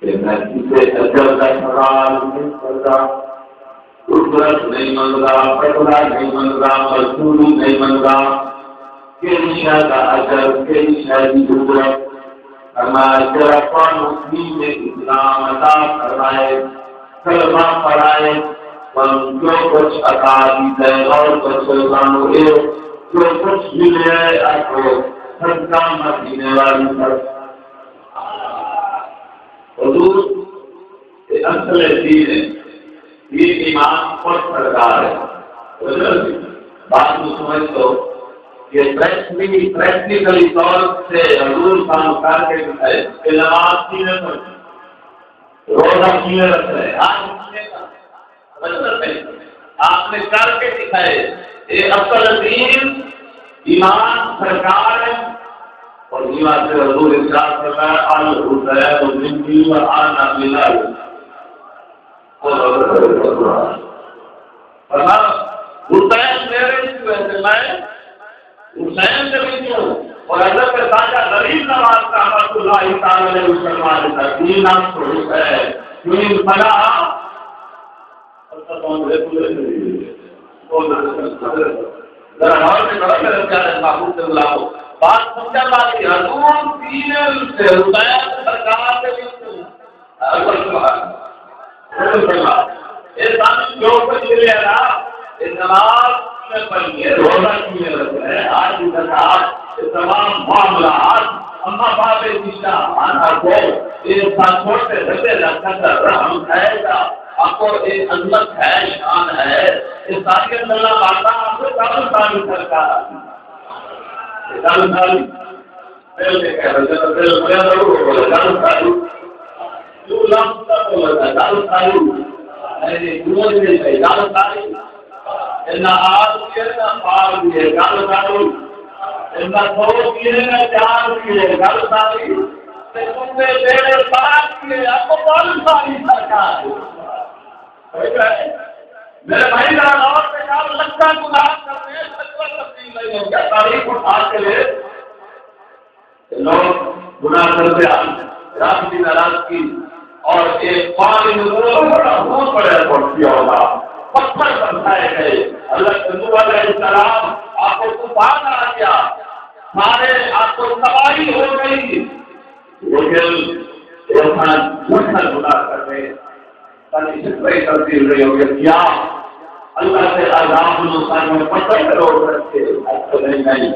کہ میں کسی اجر کا سوال نہیں کرتا، اجرت نہیں منگا، بدلہ نہیں منگا، مزدوری نہیں منگا، کسی شے کا اجر، کسی شے کی اجرت ہمارا مسلم نے اسلام عطا فرمائے، کلمہ پڑھائے، جو کچھ عطا کی ہے اور کچھ جو کچھ ملے آپ کو صدقہ مدینے والی طرف حضور اصل دین ہے، یہ ایمان پر سرکار ہے۔ بات کو سمجھ تو کہ پریکٹیکلی طور سے حضور کام کر کے دکھائے کہ نماز کی میں روزہ کی میں رکھ رہے آپ نے کر کے دکھائے، یہ اصل دین ایمان سرکار ہے۔ اور ایمان سے حضور ارشاد فرمایا الحسین منی وانا منہ، فرمایا حسین میرے سے میں حسین سے بھی ہوں، اور حضرت خواجہ غریب نواز کا رحمۃ اللہ تعالی علیہ مسلمان کا دین ہم کو ہے دین بنا ذرا غور سے بڑا کر پیارے محبوب اللہ کو بات سمجھا بات کی حضور دین سے حسین سرکار سے بھی انسان جو کچھ ملے نا نماز میں پڑھیے، روزہ کی میں رکھ رہے ہیں، آج کی زکات، تمام معاملات اما باپ دشا آنا کو انسان چھوڑتے رہتے رکھتا رحم ہے گا آپ کو ایک عظمت ہے، شان ہے، اس ساری اللہ باتاں آپ کو کام ساری سرکار کام ساری پہلے کہہ رہے ہیں پہلے بڑا ضرور کام ساری جو لفظ بولا کام ساری ہے دنیا میں کام ساری ان آج کے نا پار دیے کام ساری ان سو کیے نا چار کیے کام ساری تم نے میرے پاس کیے آپ کو کام ساری سرکار میرے بھائی جان اور پہ کام لگتا گناہ کرتے ہیں سچا تبدیل نہیں ہو گیا تاریخ اٹھا کے لے لوگ گناہ کرتے ہیں رات کی ناراض کی اور ایک پانی میں بہت بڑے پڑتی ہوگا پتھر بنائے گئے اللہ کے نبی علیہ السلام آپ کو طوفان آ گیا سارے آپ کو تباہی ہو گئی لیکن انسان جھوٹا گناہ کر رہے تبدیل رہی ہو گیا کیا اللہ سے عذاب نقصان میں پتہ کرو رکھتے نہیں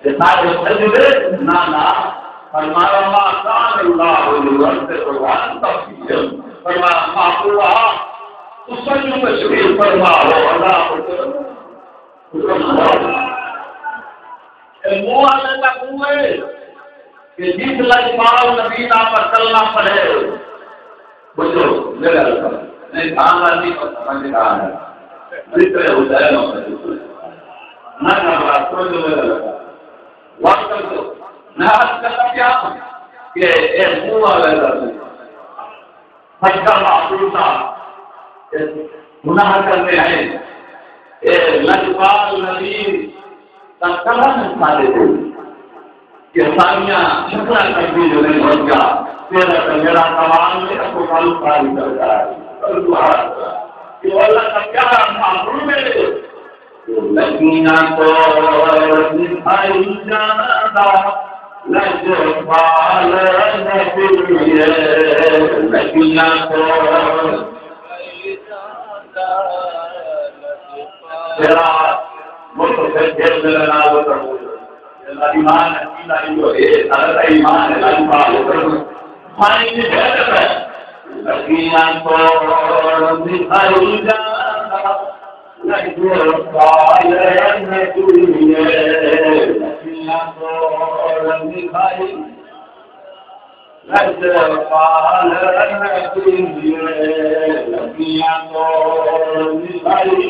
یہ سارے سجدے نانا فرمایا ما کان اللہ لورد قرآن تفسیر فرمایا معقولہ تسجد تشریف فرما ہو اللہ منہ آنے تک ہوئے کہ جس لجپال نبی نا پر چلنا پڑے بچو میرے اللہ نہیں کہاں نہیں پر سمجھ کہاں ہے ذکر حسین نہ کرنا سمجھو میرے اللہ وقت کر دو میں آج کرتا کیا کہ ایک منہ والے رہتے سچا معصوم تھا گناہ کرتے ہیں ایک لجپال نبی کا کلن سارے تھے کہ سامیاں شکلہ تبدیل جو نہیں ہو گیا میرا سوال میرا کو تعلق کاری کرتا ہے کہ اللہ کا کیا معصوم ہے لکینا تو نبھائی جانا لجپال نبی لکینا تو تیرا ملک سے جیل میں لنا ہوتا ایمان جو ہے سارا ایمان ہے لجپال پانی کی بہتر ہے لکینا تو نبھائی جانا لجپال نبی لکینا تو نبھائی لجپال نبی لکینا تو نبھائی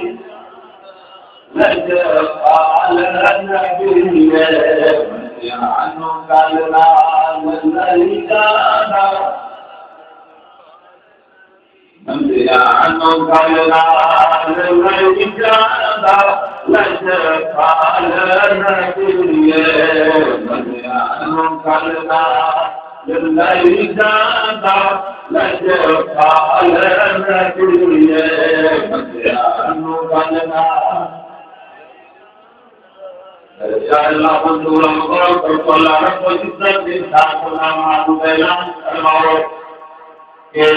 لجپال نبی انو کالنا نہیں جانا انو کالنا نہیں جانا لجپال نبی انو کالنا نہیں جانا یا اللہ منظور مقرر کر اللہ رب العزت کے ساتھ معبود اعلان فرماؤ کہ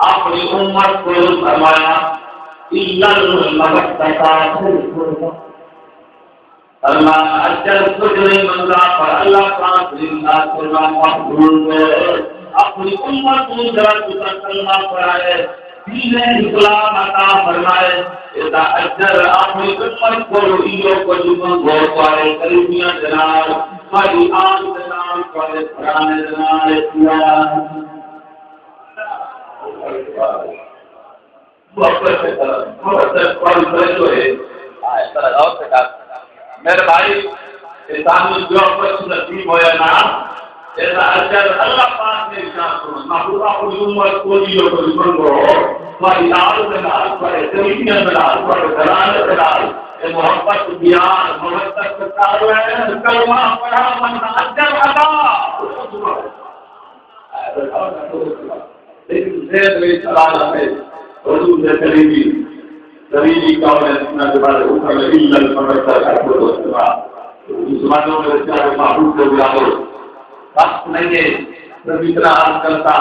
اپنی امت کو فرمایا الا المبتتا اللہ اجر کچھ نہیں منگا پر اللہ پاک زندہ کرنا مقبول ہے اپنی امت کو ذرا کلمہ پڑھائے دین اسلام عطا فرمائے ادا اجر اپنی امت کو ایو کو جمن گو پائے کریمیاں جناب ہماری آن جناب پڑھے پرانے جناب کیا میرے بھائی انسان جو پر نصیب ہو یا نہ ایسا اجر اللہ پاک نے ارشاد فرمایا محبوبہ کی امت کو جو جمن گو ہماری آن جناب پڑھے کریمیاں جناب پڑھے پرانے جناب یہ محبت بیان محبت ستارو ہے کلمہ پڑھا من اجر ادا لیکن زید میں سوال ہے حضور نے قریبی کون ہے اتنا کے بعد اوپر الا المبتدا کا کوئی مسلمانوں میں چاہے معبود کو بلاؤ وقت نہیں ہے جب اتنا عرض کرتا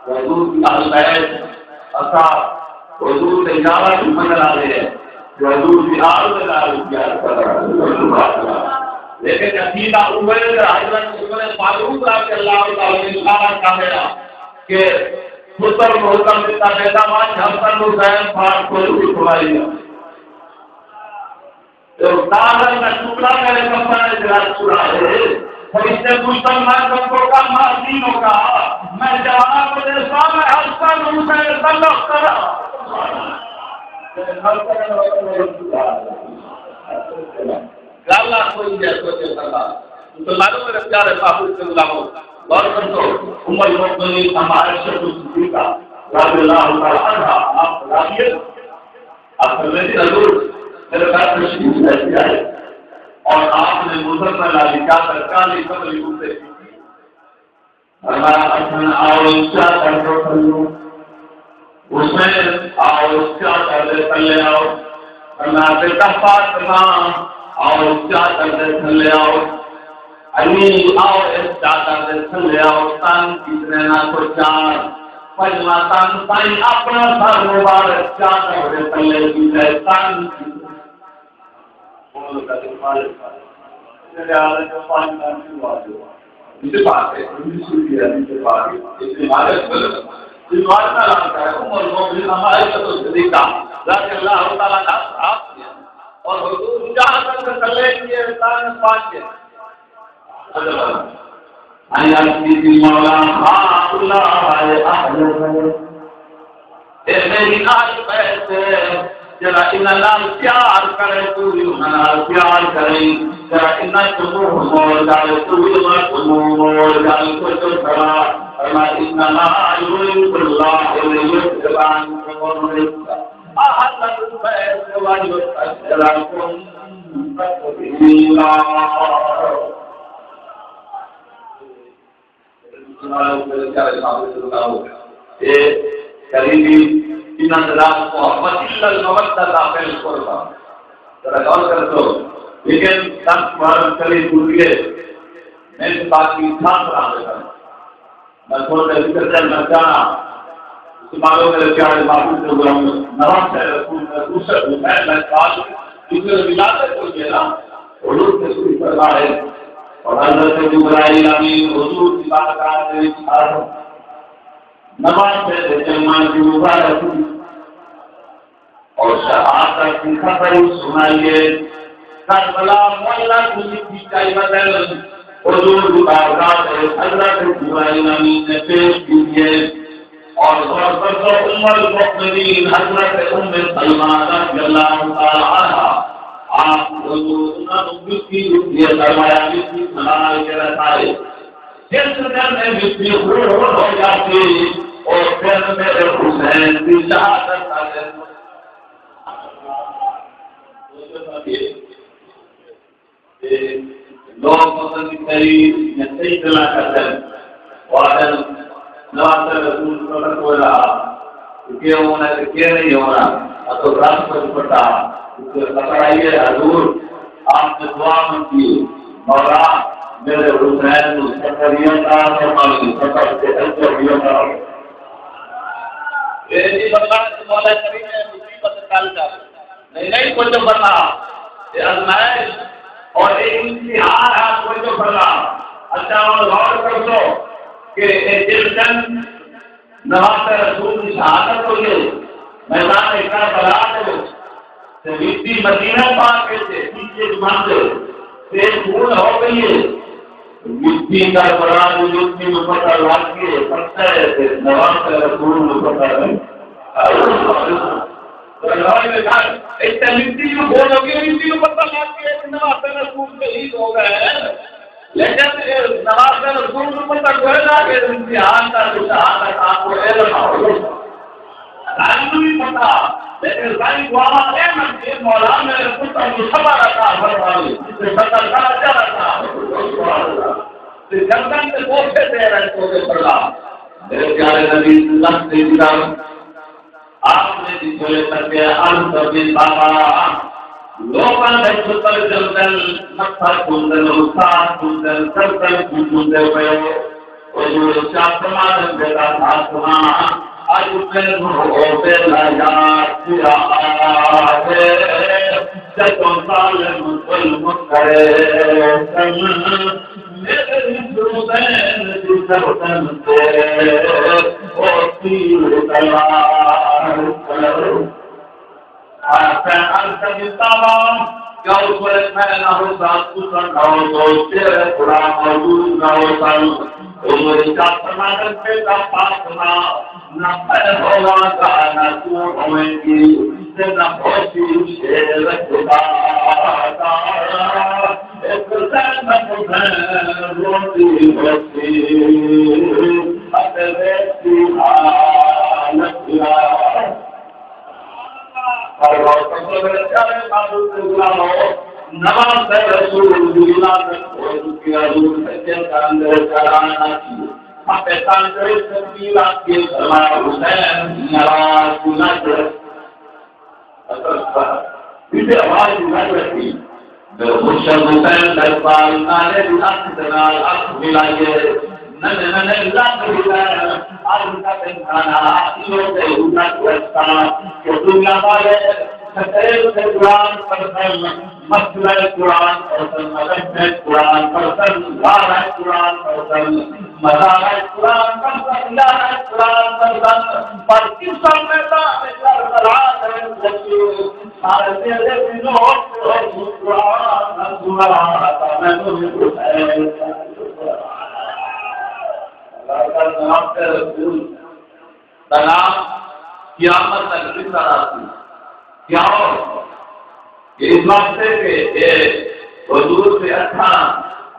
حضور کی اہل بیت اصحاب حضور سے اجازہ کی منظر آ رہے ہیں جو حضور کی آل میں کر رہا ہے لیکن عقیدہ عمر حضرت عمر فاروق رضی اللہ تعالی عنہ کا میرا کہ مصر محکم دیتا بیتا مان حسن حسین پاک کو اٹھوائی تو داغر کا ٹکڑا میرے کپڑے جرا چھڑا ہے اور اس سے پوچھتا میں کپڑوں کا مہدینوں کا میں جواب کو دیتا میں حسن حسین تعلق کرا گالا کوئی جیسے سکتا تو معلوم میرے پیارے محبوب کے غلاموں غور کرو عمر المؤمنین عائشہ صدیقہ رضی اللہ تعالی عنہا آپ راضی آپ میرے حضور میرے پاس تشریف لے آئے اور آپ نے مزمل علی کا سرکاری قبل ہوتے ہمارا اپنا آؤ کیا کر دو اس میں آؤ کیا کر دے چلے آؤ اللہ بیٹا فاطمہ آؤ کیا کر دے چلے آؤ علی آؤ اس چاہتا دے چلے آؤ تن کتنے نہ تو چار پجما تن تائی اپنا سر مبارک چاہتا دے چلے کتنے تن بولو کا دفاعی جلے آلے جو پانی نامی واجو اسے بات ہے اسے بھی ہے اسے بات ہے اسے مالک بلد اس بات کا لانتا ہے عمر المؤمنین عائشہ صدیقہ رضی اللہ تعالیٰ کا آپ کیا اور حضور جہاں تک چلے کیے تن پانچے آیاتی مولا اللہ احد اے میری آج پیسے جرا انہاں پیار کرے تو انہاں پیار کرے جرا انہاں تمو مول جائے تو انہاں مول جائے تو کرا اما انہاں یرید اللہ یتبان قوم احد پیسے واجو اجرکم اللہ قریبی ان اندراز محبت الا المودہ داخل قربا ذرا غور کر تو لیکن سب پر قریب ہوئے میں اس بات کی خاص رہا ہے میں تھوڑا ذکر کرنا چاہنا سمارو کے پیارے معبود کو ہم نواز سے رسول دوسرے میں بات دوسرے ولادت کو کیا نا حضور کے سوئی پر ہے اور حضرت جبرائیل امین حضور کی بارگاہ میں حاضر نماز سے جمع کی مبارک اور شہادت کی خبر سنائیے کربلا مولا کی چائی بدل حضور کی بارگاہ میں حضرت جبرائیل امین نے پیش کیے اور تو ام المؤمنین حضرت ام سلمہ رضی اللہ تعالی عنہا آپ حضور کی یہ فرمایا کہ سلام کے رسائے جس دن میں مٹی ہو جاتی اور پھر میرے حسین کی شہادت لوگ پسند کری یا صحیح دلا کرتے ہیں نواز رسول صلی اللہ علیہ کہ ہونا ہے کہ نہیں ہونا تو رات کو پڑتا اس خبر آئی ہے حضور آپ نے دعا مانگی مولا میرے حسین سکریہ کا فرمائی سکر سے اجریہ کا یہ بتا مولا کریم نے مصیبت ڈال دیا نہیں کوئی تو بتا یہ آزمائش اور ایک امتحان ہے کوئی تو بتا اچھا غور کر دو کہ جس دن نواز رسول کی شہادت ہوئی میدان کربلا میں مٹی مدینہ پاک سے پیچھے مند سے پھول ہو گئی ہے مٹی کربلا مٹی میں پتہ لگ کے پتھر ہے نواز رسول میں پتہ ہے تو مٹی کو بول ہو گئی مٹی کو پتہ لگ کے نواز رسول شہید ہو گئے لیکن نواز رسول کو پتہ گویا کہ امتحان کا شہادت آپ کو علم ہو نہیں پتا لیکن ساری دعا احمد کے مولا میرے پتر کو خبر عطا فرمائی جسے بدل کا اجر عطا فرمائی گردن سے گوشے دے رہے تو دے پڑا میرے پیارے نبی اللہ سے دیدار آپ نے جسے تک عرض کبھی بابا لوکاں دے پتر جلدن مکھا کندن استاد کندن سرکل کندن پہ اور شاہ سمادن بیٹا ساتھنا آج پھر ہوتے لجات کیا ہے جتوں سال مسلم کرے میرے حسین جسن سے اور تیر تلوار کرو آسان التمام کیا اس وقت میں نہ ہو ساتھ کسن نہ ہو تو تیرے خدا موجود نہ ہو سن عمر کا سمادن پیدا پاسنا نہ پہ ہوگا کا نہ تو ہوئیں گی سے نہ ہوشی شیر خدا ایک زینب ہے روٹی ہوتی اتریتی حالت اور وہ میرے پیارے معبود سے غلام ہو نواز رسول اللہ کو کیا حضور سچے کا اندر کرانا کی پاکستان کے تقریبات کے فرمایا حسین نواز نظر اسے آواز نظر کی مرشد حسین دربار نالے لاکھ دنال اکھ ملائیے نن لاکھ ملائیے آج کا تنکانا آئیوں سے حضرت وسطا کہ دنیا والے ستیل سے قرآن پرسن مسئلہ قرآن پرسن مدد قرآن پرسن غارہ قرآن پرسن مزارہ قرآن پرسن لارہ قرآن پرسن پر کس سمیتا اکر درات ہے جسی سارے تیرے دنوں قرآن سناتا میں تمہیں حسین اللہ کا نام کے رسول سلام قیامت تک کی طرح کیا ہو اس واسطے کہ حضور سے اچھا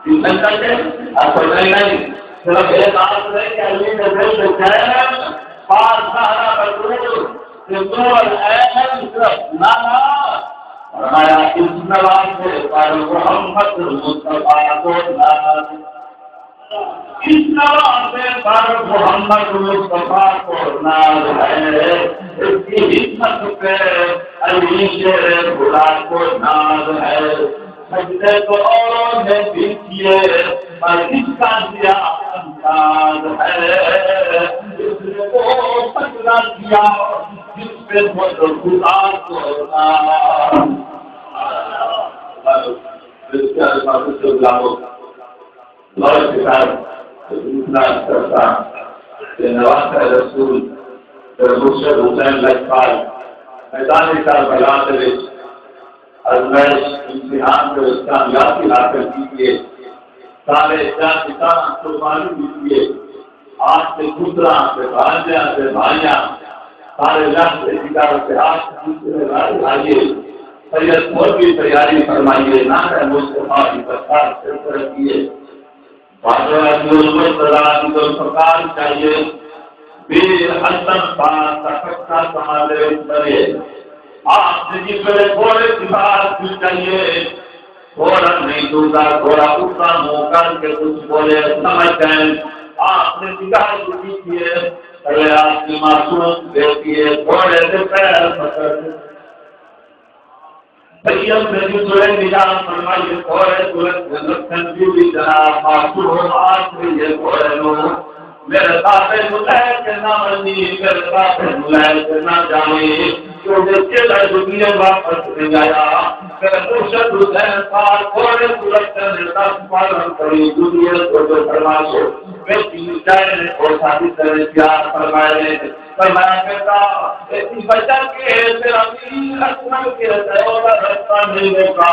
ٹیوشن کرتے اور نہیں صرف ایک بات ہے کہ علی نے دل سے چین پار سہارا بطور سندور اہم صرف نانا فرمایا اس نواز سے پر محمد مصطفیٰ کو نانا اس نواز سے پر محمد مصطفیٰ کو ناز ہے اس کی حکمت پہ علی شیر خدا کو ناز ہے سجدے تو اوروں نے بھی کیے پر اس کا دیا انداز ہے اس نے وہ سجدہ کیا جس پہ خود خدا کو ناز اس کے الفاظ سے غلاموں لوگ کے ساتھ اتنا کرتا کہ نواز رسول مرشد حسین لجپال میدان کربلا سے آزمائش امتحان کو کامیابی حاصل کیجیے سارے جان کسان قربانی دیجیے آج سے گزرا سے بھانجا سے بھائیاں سارے جان سے جگہ سے ہاتھ دوسرے آئیے سید اور بھی تیاری فرمائیے نہ مصطفیٰ کی سرکار سے رکھیے سرکار چاہیے بیر حسن پاس تفکر سماجے بنے آپ سے جس میں تھوڑے سفارت بھی چاہیے تھوڑا نہیں دوسرا تھوڑا اٹھا منہ کر کے کچھ بولے سمجھ جائیں آپ نے نگاہ کی ہے پہلے آپ کی معصوم دیتی ہے گھوڑے سے پیر پکڑ بھائیوں نے جو سورہ نگاہ فرمائی گھوڑے سورت کنفیوژ جناب معصوم آپ نے یہ گھوڑے لو میرے ساتھ ملائے کے نہ منی میرے ساتھ ملائے کے نہ جانے جو چلا دنیا واپس نہیں آیا میرے مرشد حسین پاک تھوڑے سورت نظام پالن کری دنیا کو جو فرما سو بیٹی چاہے اور شادی کرے پیار فرمائے فرمایا کرتا ایسی بچہ کے تیرا میر اکمل کے سیولہ رستہ نہیں ہوگا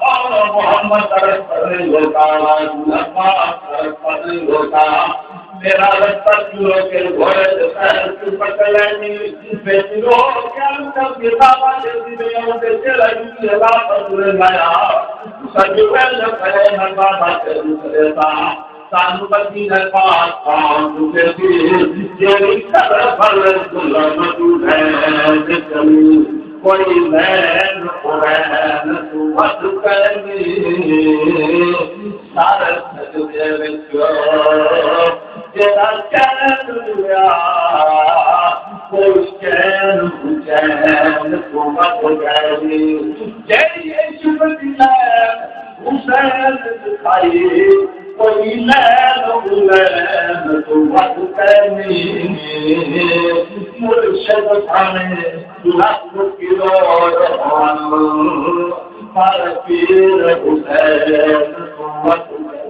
اور محمد رستہ نہیں ہوگا اللہ رستہ نہیں ہوگا میرا رستہ چلو کے گھوڑے سے پیر کی پکڑ لینی بیٹی رو کیا کر کے بابا جیسی میں ہوتے چلا کی واپس لے گیا سجوے نہ کرے نہ بابا کے دوسرے تا سانو بچی نہ پاس پاؤں تجھے بھی یہ کر پر ظلم تو ہے چلی کوئی لین قرآن تو مت کرنی سارے سجدے وچ جیسا چین لیا کوئی چین تو مت کرنی جیسے شب دلا حسین دکھائی کوئی لین تو مت کرنی مرشد سامنے لکھ کلو ہر پیر حسین تو مت کرنی